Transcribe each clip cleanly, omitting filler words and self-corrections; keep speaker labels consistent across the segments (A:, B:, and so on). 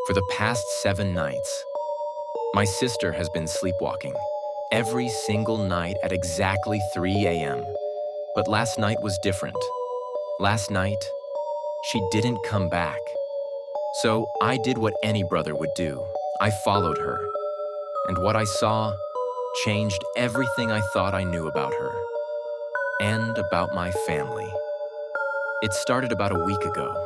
A: For the past 7 nights, my sister has been sleepwalking every single night at exactly 3 a.m. But last night was different. Last night, she didn't come back. So I did what any brother would do. I followed her. And what I saw changed everything I thought I knew about her and about my family. It started about a week ago.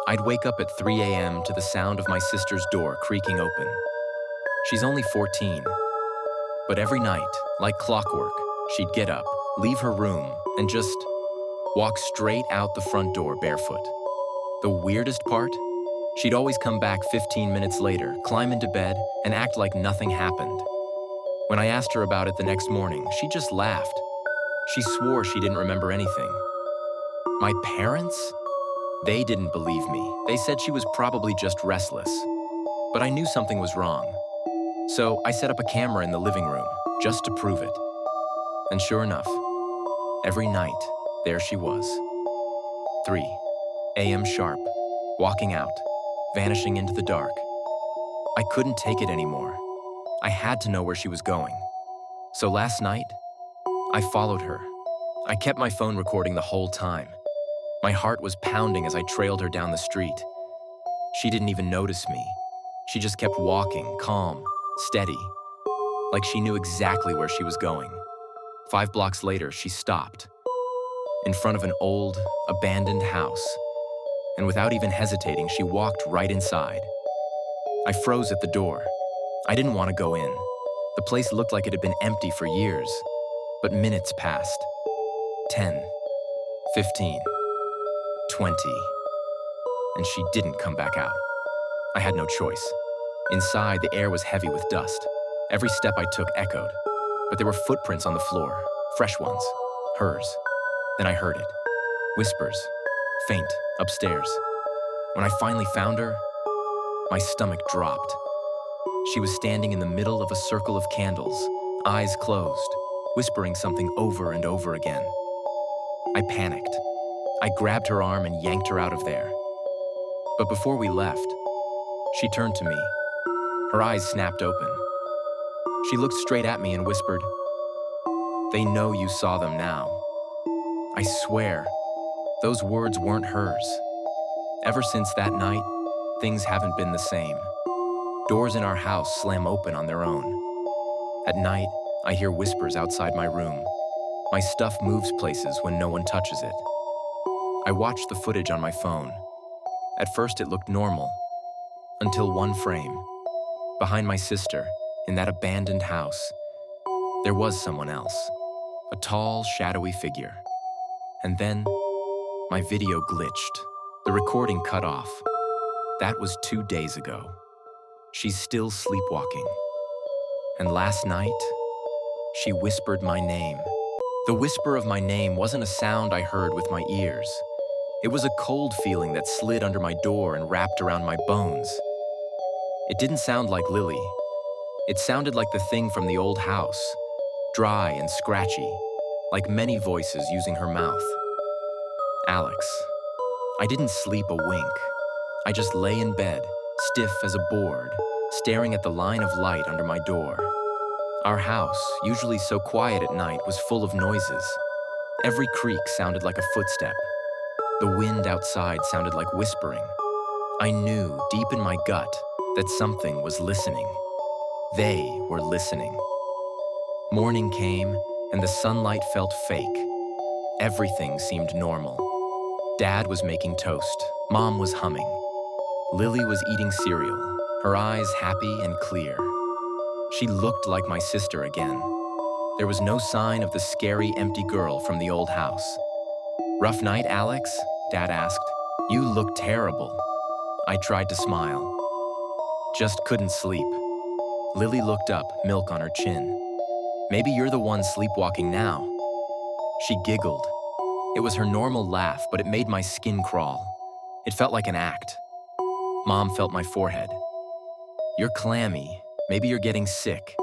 A: I'd wake up at 3 a.m. to the sound of my sister's door creaking open. She's only 14, but every night, like clockwork, she'd get up, leave her room, and just walk straight out the front door barefoot. The weirdest part? She'd always come back 15 minutes later, climb into bed, and act like nothing happened. When I asked her about it the next morning, she just laughed. She swore she didn't remember anything. My parents? They didn't believe me. They said she was probably just restless. But I knew something was wrong. So I set up a camera in the living room, just to prove it. And sure enough, every night, there she was. 3 a.m. sharp, walking out, vanishing into the dark. I couldn't take it anymore. I had to know where she was going. So last night, I followed her. I kept my phone recording the whole time. My heart was pounding as I trailed her down the street. She didn't even notice me. She just kept walking, calm, steady, like she knew exactly where she was going. 5 blocks later, she stopped in front of an old, abandoned house, and without even hesitating, she walked right inside. I froze at the door. I didn't want to go in. The place looked like it had been empty for years, but minutes passed. 10, 15, 20, and she didn't come back out. I had no choice. Inside, the air was heavy with dust. Every step I took echoed, but there were footprints on the floor, fresh ones, hers. Then I heard it. Whispers, faint, upstairs. When I finally found her, my stomach dropped. She was standing in the middle of a circle of candles, eyes closed, whispering something over and over again. I panicked. I grabbed her arm and yanked her out of there. But before we left, she turned to me. Her eyes snapped open. She looked straight at me and whispered, "They know you saw them now." I swear, those words weren't hers. Ever since that night, things haven't been the same. Doors in our house slam open on their own. At night, I hear whispers outside my room. My stuff moves places when no one touches it. I watched the footage on my phone. At first it looked normal, until one frame. Behind my sister, in that abandoned house, there was someone else, a tall, shadowy figure. And then, my video glitched. The recording cut off. That was 2 days ago. She's still sleepwalking. And last night, she whispered my name. The whisper of my name wasn't a sound I heard with my ears. It was a cold feeling that slid under my door and wrapped around my bones. It didn't sound like Lily. It sounded like the thing from the old house, dry and scratchy, like many voices using her mouth. Alex. I didn't sleep a wink. I just lay in bed, stiff as a board, staring at the line of light under my door. Our house, usually so quiet at night, was full of noises. Every creak sounded like a footstep. The wind outside sounded like whispering. I knew deep in my gut that something was listening. They were listening. Morning came, and the sunlight felt fake. Everything seemed normal. Dad was making toast. Mom was humming. Lily was eating cereal, her eyes happy and clear. She looked like my sister again. There was no sign of the scary, empty girl from the old house. "Rough night, Alex?" Dad asked. "You look terrible." I tried to smile. Just couldn't sleep. Lily looked up, milk on her chin. "Maybe you're the one sleepwalking now." She giggled. It was her normal laugh, but it made my skin crawl. It felt like an act. Mom felt my forehead. "You're clammy. Maybe you're getting sick."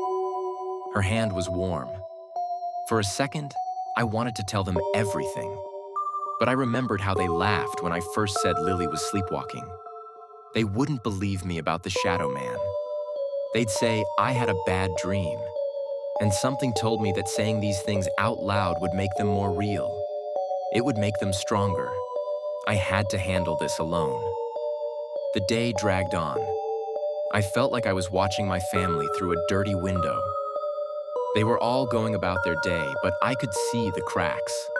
A: Her hand was warm. For a second, I wanted to tell them everything. But I remembered how they laughed when I first said Lily was sleepwalking. They wouldn't believe me about the shadow man. They'd say I had a bad dream, and something told me that saying these things out loud would make them more real. It would make them stronger. I had to handle this alone. The day dragged on. I felt like I was watching my family through a dirty window. They were all going about their day, but I could see the cracks.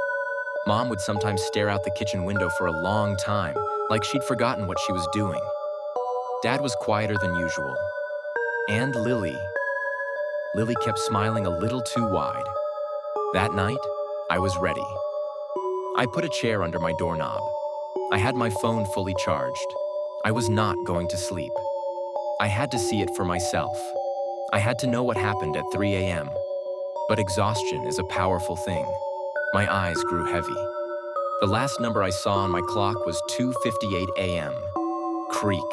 A: Mom would sometimes stare out the kitchen window for a long time, like she'd forgotten what she was doing. Dad was quieter than usual. And Lily kept smiling a little too wide. That night, I was ready. I put a chair under my doorknob. I had my phone fully charged. I was not going to sleep. I had to see it for myself. I had to know what happened at 3 a.m. But exhaustion is a powerful thing. My eyes grew heavy. The last number I saw on my clock was 2:58 a.m. Creak.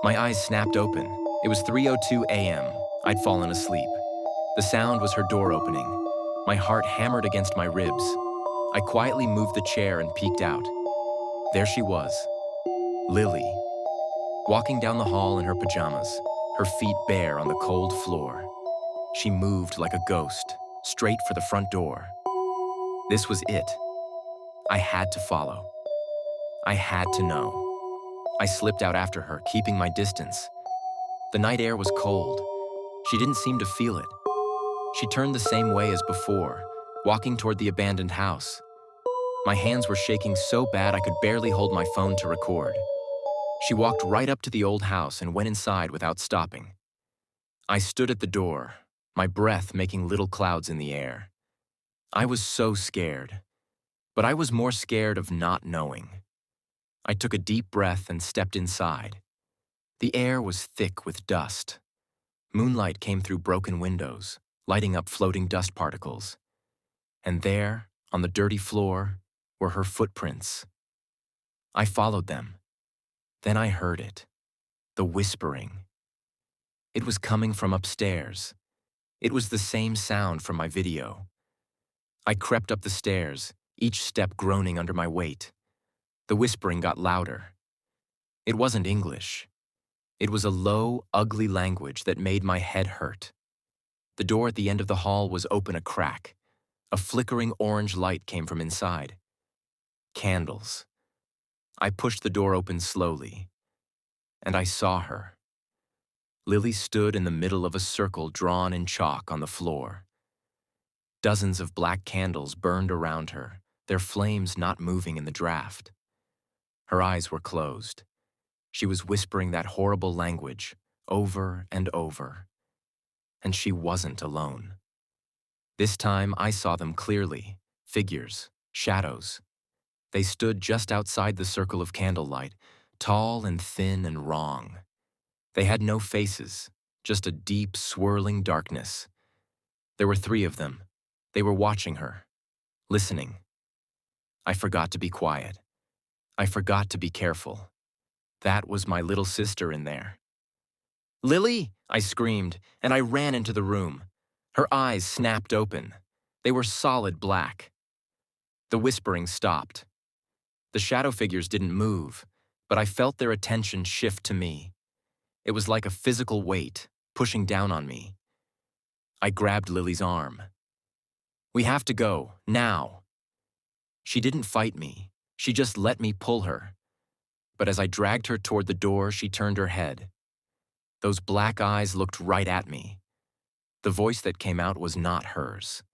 A: My eyes snapped open. It was 3:02 a.m. I'd fallen asleep. The sound was her door opening. My heart hammered against my ribs. I quietly moved the chair and peeked out. There she was, Lily, walking down the hall in her pajamas, her feet bare on the cold floor. She moved like a ghost, straight for the front door. This was it. I had to follow. I had to know. I slipped out after her, keeping my distance. The night air was cold. She didn't seem to feel it. She turned the same way as before, walking toward the abandoned house. My hands were shaking so bad I could barely hold my phone to record. She walked right up to the old house and went inside without stopping. I stood at the door, my breath making little clouds in the air. I was so scared, but I was more scared of not knowing. I took a deep breath and stepped inside. The air was thick with dust. Moonlight came through broken windows, lighting up floating dust particles. And there, on the dirty floor, were her footprints. I followed them. Then I heard it, the whispering. It was coming from upstairs. It was the same sound from my video. I crept up the stairs, each step groaning under my weight. The whispering got louder. It wasn't English. It was a low, ugly language that made my head hurt. The door at the end of the hall was open a crack. A flickering orange light came from inside. Candles. I pushed the door open slowly, and I saw her. Lily stood in the middle of a circle drawn in chalk on the floor. Dozens of black candles burned around her, their flames not moving in the draft. Her eyes were closed. She was whispering that horrible language over and over. And she wasn't alone. This time I saw them clearly, figures, shadows. They stood just outside the circle of candlelight, tall and thin and wrong. They had no faces, just a deep, swirling darkness. There were 3 of them. They were watching her, listening. I forgot to be quiet. I forgot to be careful. That was my little sister in there. "Lily!" I screamed, and I ran into the room. Her eyes snapped open. They were solid black. The whispering stopped. The shadow figures didn't move, but I felt their attention shift to me. It was like a physical weight, pushing down on me. I grabbed Lily's arm. "We have to go, now." She didn't fight me. She just let me pull her. But as I dragged her toward the door, she turned her head. Those black eyes looked right at me. The voice that came out was not hers.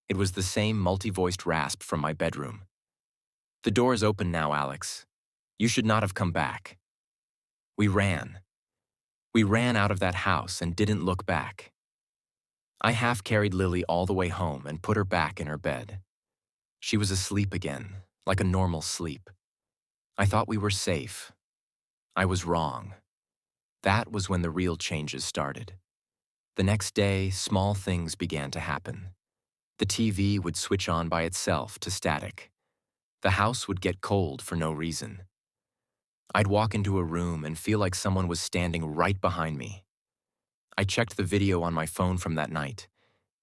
A: It was the same multi-voiced rasp from my bedroom. "The door is open now, Alex. You should not have come back." We ran. We ran out of that house and didn't look back. I half carried Lily all the way home and put her back in her bed. She was asleep again, like a normal sleep. I thought we were safe. I was wrong. That was when the real changes started. The next day, small things began to happen. The TV would switch on by itself to static. The house would get cold for no reason. I'd walk into a room and feel like someone was standing right behind me. I checked the video on my phone from that night.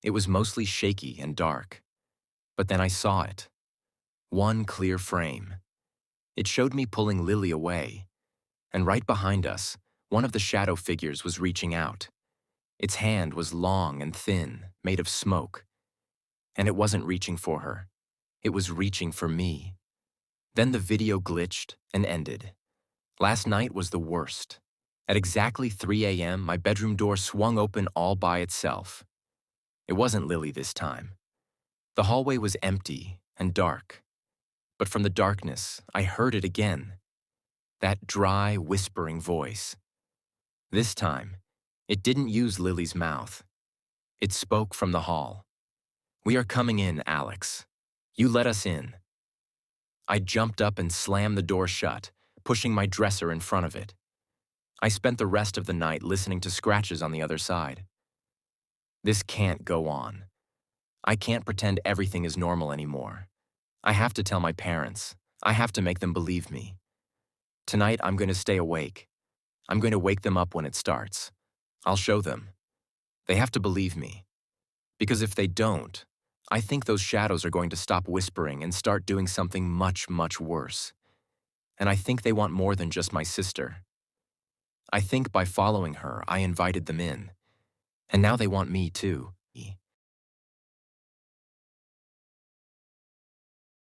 A: It was mostly shaky and dark. But then I saw it. One clear frame. It showed me pulling Lily away, And right behind us, one of the shadow figures was reaching out. Its hand was long and thin, made of smoke. And it wasn't reaching for her. It was reaching for me. Then the video glitched and ended. Last night was the worst. At exactly 3 a.m., my bedroom door swung open all by itself. It wasn't Lily this time. The hallway was empty and dark. But from the darkness, I heard it again. That dry, whispering voice. This time, it didn't use Lily's mouth. It spoke from the hall. "We are coming in, Alex. You let us in." I jumped up and slammed the door shut, pushing my dresser in front of it. I spent the rest of the night listening to scratches on the other side. This can't go on. I can't pretend everything is normal anymore. I have to tell my parents. I have to make them believe me. Tonight, I'm going to stay awake. I'm going to wake them up when it starts. I'll show them. They have to believe me. Because if they don't, I think those shadows are going to stop whispering and start doing something much, much worse. And I think they want more than just my sister. I think by following her, I invited them in. And now they want me too.